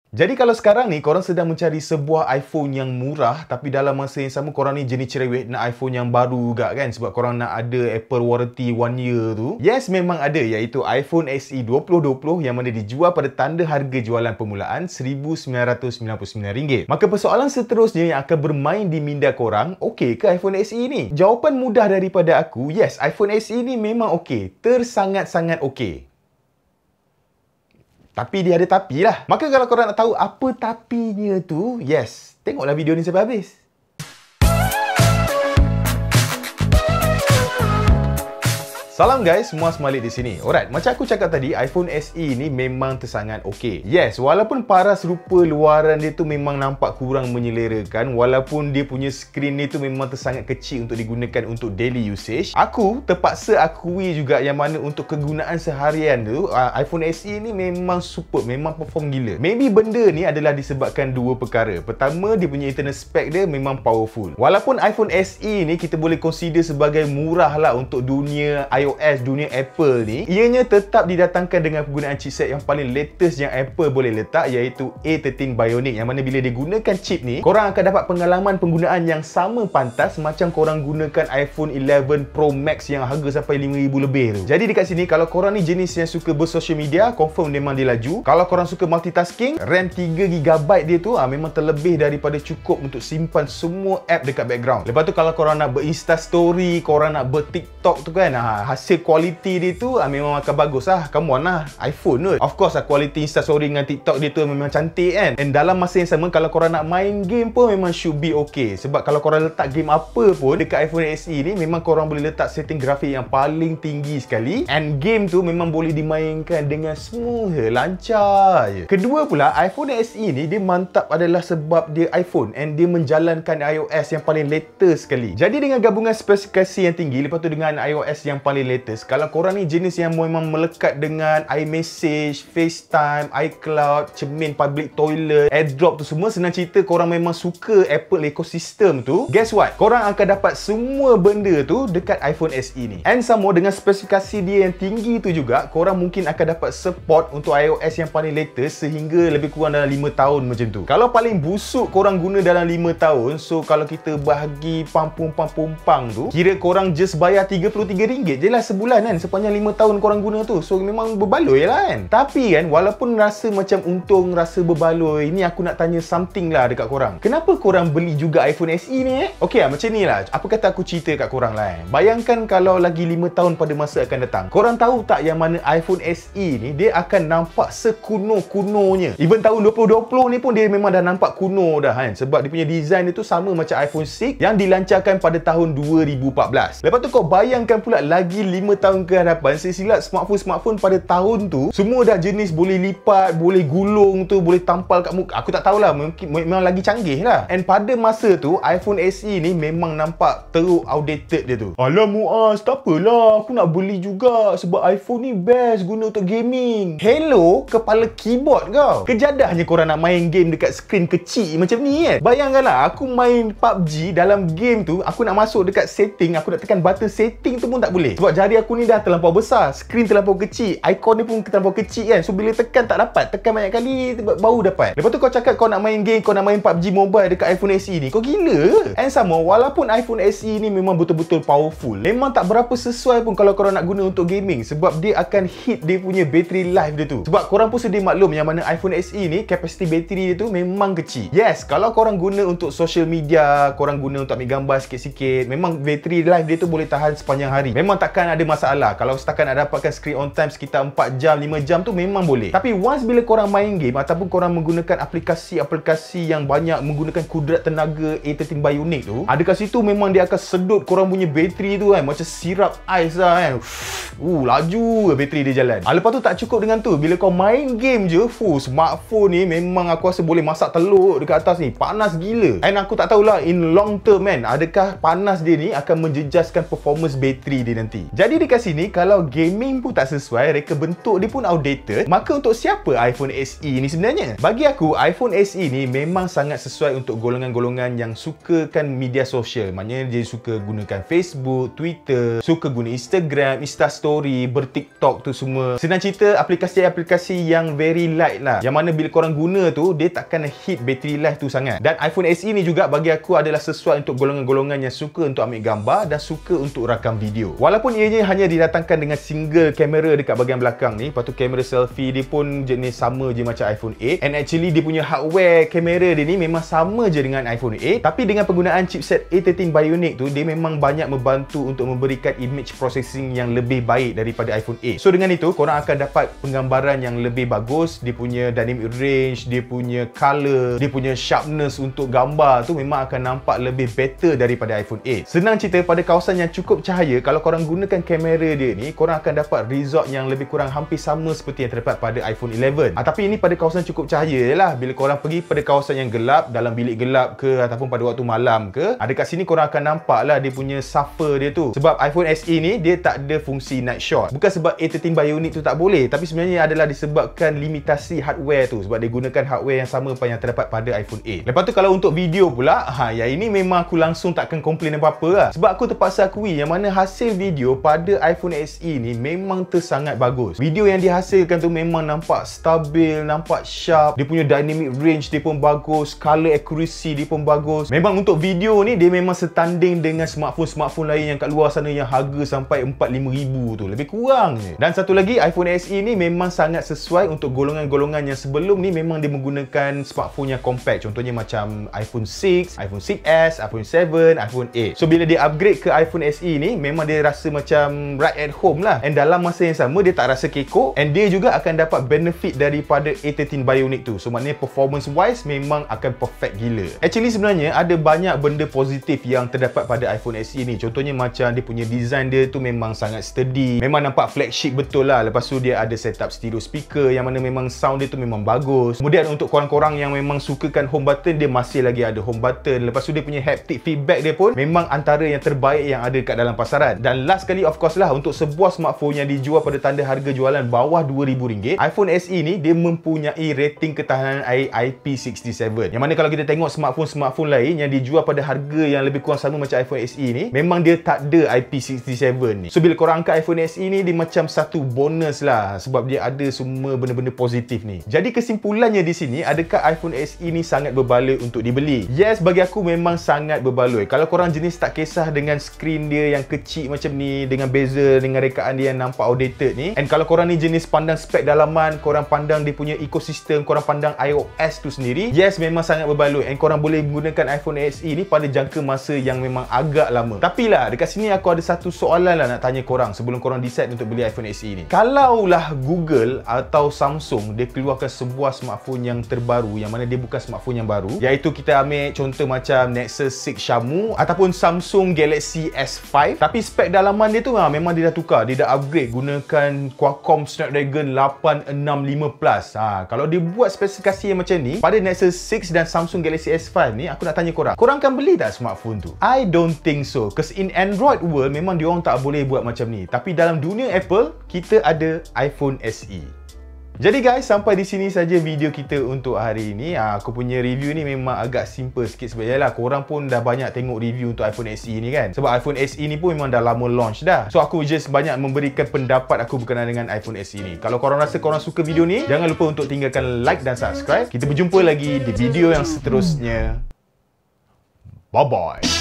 Jadi kalau sekarang ni korang sedang mencari sebuah iPhone yang murah tapi dalam masa yang sama korang ni jenis cerewet nak iPhone yang baru juga kan sebab korang nak ada Apple warranty 1 year tu. Yes, memang ada, iaitu iPhone SE 2020 yang mana dijual pada tanda harga jualan permulaan RM1,999. Maka persoalan seterusnya yang akan bermain di minda korang, okey ke iPhone SE ni? Jawapan mudah daripada aku, yes, iPhone SE ni memang okey, tersangat-sangat okey. Tapi dia ada tapi lah. Maka kalau korang nak tahu apa tapinya tu, yes, tengoklah video ni sampai habis. Salam guys, semua semalik di sini. Alright, macam aku cakap tadi, iPhone SE ni memang tersangat okey. Yes, walaupun paras rupa luaran dia tu memang nampak kurang menyelerakan, walaupun dia punya skrin ni tu memang tersangat kecil untuk digunakan untuk daily usage, aku terpaksa akui juga yang mana untuk kegunaan seharian tu, iPhone SE ni memang super, memang perform gila. Maybe benda ni adalah disebabkan dua perkara. Pertama, dia punya internal spec dia memang powerful. Walaupun iPhone SE ni kita boleh consider sebagai murah lah untuk dunia iOS, dunia Apple ni, ianya tetap didatangkan dengan penggunaan chipset yang paling latest yang Apple boleh letak, iaitu A13 Bionic, yang mana bila digunakan chip ni, korang akan dapat pengalaman penggunaan yang sama pantas macam korang gunakan iPhone 11 Pro Max yang harga sampai RM5,000 lebih tu. Jadi dekat sini, kalau korang ni jenis yang suka bersosial media, confirm memang dia laju. Kalau korang suka multitasking, RAM 3GB dia tu memang terlebih daripada cukup untuk simpan semua app dekat background. Lepas tu kalau korang nak ber-Insta story, korang nak ber-TikTok tu kan, hasil quality dia tu memang akan bagus lah. Come on lah, iPhone tu. Of course lah, quality Instastory dengan TikTok dia tu memang cantik kan. And dalam masa yang sama, kalau korang nak main game pun memang should be okay. Sebab kalau korang letak game apa pun dekat iPhone SE ni, memang korang boleh letak setting grafik yang paling tinggi sekali. And game tu memang boleh dimainkan dengan smooth, lancar je. Kedua pula, iPhone SE ni dia mantap adalah sebab dia iPhone and dia menjalankan iOS yang paling latest sekali. Jadi dengan gabungan spesifikasi yang tinggi, lepas tu dengan iOS yang paling latest, kalau korang ni jenis yang memang melekat dengan iMessage, FaceTime, iCloud, cermin public toilet, AirDrop tu semua, senang cerita korang memang suka Apple ecosystem tu, guess what? Korang akan dapat semua benda tu dekat iPhone SE ni. And sama dengan spesifikasi dia yang tinggi tu juga, korang mungkin akan dapat support untuk iOS yang paling latest sehingga lebih kurang dalam 5 tahun macam tu. Kalau paling busuk korang guna dalam 5 tahun, so kalau kita bahagi pampung-pampung tu, kira korang just bayar RM33 je lah sebulan kan, sepanjang 5 tahun korang guna tu. So memang berbaloi lah kan. Tapi kan, walaupun rasa macam untung, rasa berbaloi, ini aku nak tanya something lah dekat korang. Kenapa korang beli juga iPhone SE ni Okey lah, macam ni lah. Apa kata aku cerita kat korang lah Bayangkan kalau lagi 5 tahun pada masa akan datang, korang tahu tak yang mana iPhone SE ni dia akan nampak sekuno-kunonya. Even tahun 2020 ni pun dia memang dah nampak kuno dah kan. Sebab dia punya design dia tu sama macam iPhone 6 yang dilancarkan pada tahun 2014. Lepas tu kau bayangkan pula lagi 5 tahun ke hadapan, silsilah smartphone pada tahun tu semua dah jenis boleh lipat, boleh gulung tu, boleh tampal kat muka. Aku tak tahulah, mungkin memang lagi canggih lah. And pada masa tu iPhone SE ni memang nampak teruk outdated dia tu. Alah Muaz, tak apalah, aku nak beli juga sebab iPhone ni best guna untuk gaming. Hello, kepala keyboard kau. Kejadahnya korang nak main game dekat skrin kecil macam ni kan. Bayangkanlah aku main PUBG, dalam game tu aku nak masuk dekat setting, aku nak tekan button setting tu pun tak boleh. Sebab jari aku ni dah terlampau besar, skrin terlampau kecil, ikon dia pun terlampau kecil kan. So bila tekan tak dapat, tekan banyak kali baru dapat. Lepas tu kau cakap kau nak main game, kau nak main PUBG Mobile dekat iPhone SE ni, kau gila. And sama, walaupun iPhone SE ni memang betul-betul powerful, memang tak berapa sesuai pun kalau korang nak guna untuk gaming, sebab dia akan hit dia punya battery life dia tu. Sebab korang pun sedia maklum yang mana iPhone SE ni kapasiti bateri dia tu memang kecil. Yes, kalau korang guna untuk social media, korang guna untuk ambil gambar sikit-sikit, memang bateri life dia tu boleh tahan sepanjang hari. Memang takkan ada masalah. Kalau setakat nak dapatkan screen on time sekitar 4 jam, 5 jam tu memang boleh. Tapi once bila korang main game ataupun korang menggunakan aplikasi-aplikasi yang banyak menggunakan kudrat tenaga A13 Bionic tu, dekat situ memang dia akan sedut korang punya bateri tu kan, macam sirap ais lah kan. Laju bateri dia jalan. Lepas tu tak cukup dengan tu, bila kau main game je, smartphone ni memang aku rasa boleh masak telur dekat atas ni. Panas gila. And aku tak tahulah in long term kan, adakah panas dia ni akan menjejaskan performance bateri dia nanti. Jadi dekat sini, kalau gaming pun tak sesuai, reka bentuk dia pun outdated, maka untuk siapa iPhone SE ni sebenarnya? Bagi aku, iPhone SE ni memang sangat sesuai untuk golongan-golongan yang sukakan media sosial. Maknanya dia suka gunakan Facebook, Twitter, suka guna Instagram, Instastory, ber-TikTok tu semua. Senang cerita, aplikasi-aplikasi yang very light lah, yang mana bila korang guna tu, dia takkan hit battery life tu sangat. Dan iPhone SE ni juga bagi aku adalah sesuai untuk golongan-golongan yang suka untuk ambil gambar dan suka untuk rakam video. Walaupun ianya hanya didatangkan dengan single kamera dekat bahagian belakang ni, lepas tu kamera selfie dia pun jenis sama je macam iPhone 8, and actually dia punya hardware kamera dia ni memang sama je dengan iPhone 8, tapi dengan penggunaan chipset A13 Bionic tu, dia memang banyak membantu untuk memberikan image processing yang lebih baik daripada iPhone 8. So dengan itu, korang akan dapat penggambaran yang lebih bagus, dia punya dynamic range, dia punya color, dia punya sharpness untuk gambar tu memang akan nampak lebih better daripada iPhone 8. Senang cerita, pada kawasan yang cukup cahaya, kalau korang gunakan kamera dia ni, korang akan dapat result yang lebih kurang hampir sama seperti yang terdapat pada iPhone 11. Tapi ini pada kawasan cukup cahaya lah. Bila korang pergi pada kawasan yang gelap, dalam bilik gelap ke ataupun pada waktu malam ke, dekat sini korang akan nampak lah dia punya suffer dia tu. Sebab iPhone SE ni dia tak ada fungsi night shot. Bukan sebab A13 Bionic tu tak boleh, tapi sebenarnya adalah disebabkan limitasi hardware tu, sebab dia gunakan hardware yang sama yang terdapat pada iPhone 8. Lepas tu kalau untuk video pula, yang ini memang aku langsung takkan komplain apa-apa lah. Sebab aku terpaksa akui yang mana hasil video pada iPhone SE ni memang tersangat bagus. Video yang dihasilkan tu memang nampak stabil, nampak sharp, dia punya dynamic range dia pun bagus, color accuracy dia pun bagus. Memang untuk video ni dia memang setanding dengan smartphone-smartphone lain yang kat luar sana yang harga sampai 4-5 ribu tu, lebih kurang je. Dan satu lagi, iPhone SE ni memang sangat sesuai untuk golongan-golongan yang sebelum ni memang dia menggunakan smartphone yang compact. Contohnya macam iPhone 6, iPhone 6s, iPhone 7, iPhone 8. So bila dia upgrade ke iPhone SE ni, memang dia rasa macam right at home lah. And dalam masa yang sama, dia tak rasa kekok, and dia juga akan dapat benefit daripada A13 Bionic tu. So maknanya performance wise memang akan perfect gila. Actually sebenarnya ada banyak benda positif yang terdapat pada iPhone SE ni. Contohnya macam dia punya design dia tu memang sangat sturdy, memang nampak flagship betul lah. Lepas tu dia ada setup stereo speaker yang mana memang sound dia tu memang bagus. Kemudian untuk korang-korang yang memang sukakan home button, dia masih lagi ada home button. Lepas tu dia punya haptic feedback dia pun memang antara yang terbaik yang ada kat dalam pasaran. Dan last sekali of course lah, untuk sebuah smartphone yang dijual pada tanda harga jualan bawah RM2,000, iPhone SE ni dia mempunyai rating ketahanan air IP67. Yang mana kalau kita tengok smartphone-smartphone lain yang dijual pada harga yang lebih kurang sama macam iPhone SE ni, memang dia tak ada IP67 ni. So bila korang angkat iPhone SE ni, dia macam satu bonus lah, sebab dia ada semua benda-benda positif ni. Jadi kesimpulannya di sini, adakah iPhone SE ni sangat berbaloi untuk dibeli? Yes, bagi aku memang sangat berbaloi. Kalau korang jenis tak kisah dengan skrin dia yang kecil macam ni, dengan bezel, dengan rekaan dia yang nampak outdated ni, and kalau korang ni jenis pandang spek dalaman, korang pandang dia punya ekosistem, korang pandang iOS tu sendiri, yes memang sangat berbaloi, and korang boleh menggunakan iPhone SE ni pada jangka masa yang memang agak lama. Tapi lah, dekat sini aku ada satu soalan lah nak tanya korang sebelum korang decide untuk beli iPhone SE ni. Kalaulah Google atau Samsung dia keluarkan sebuah smartphone yang terbaru, yang mana dia bukan smartphone yang baru, iaitu kita ambil contoh macam Nexus 6 Xiaomi ataupun Samsung Galaxy S5, tapi spek dalaman dia tu memang dia dah tukar, dia dah upgrade gunakan Qualcomm Snapdragon 865 Plus. Kalau dia buat spesifikasi yang macam ni pada Nexus 6 dan Samsung Galaxy S5 ni, aku nak tanya korang, korang akan beli tak smartphone tu? I don't think so, because in Android world memang diorang tak boleh buat macam ni, tapi dalam dunia Apple, kita ada iPhone SE. Jadi guys, sampai di sini saja video kita untuk hari ini. Aku punya review ni memang agak simple sikit sebab yalah korang pun dah banyak tengok review untuk iPhone SE ni kan. Sebab iPhone SE ni pun memang dah lama launch dah. So aku just banyak memberikan pendapat aku berkenaan dengan iPhone SE ni. Kalau korang rasa korang suka video ni, jangan lupa untuk tinggalkan like dan subscribe. Kita berjumpa lagi di video yang seterusnya. Bye bye.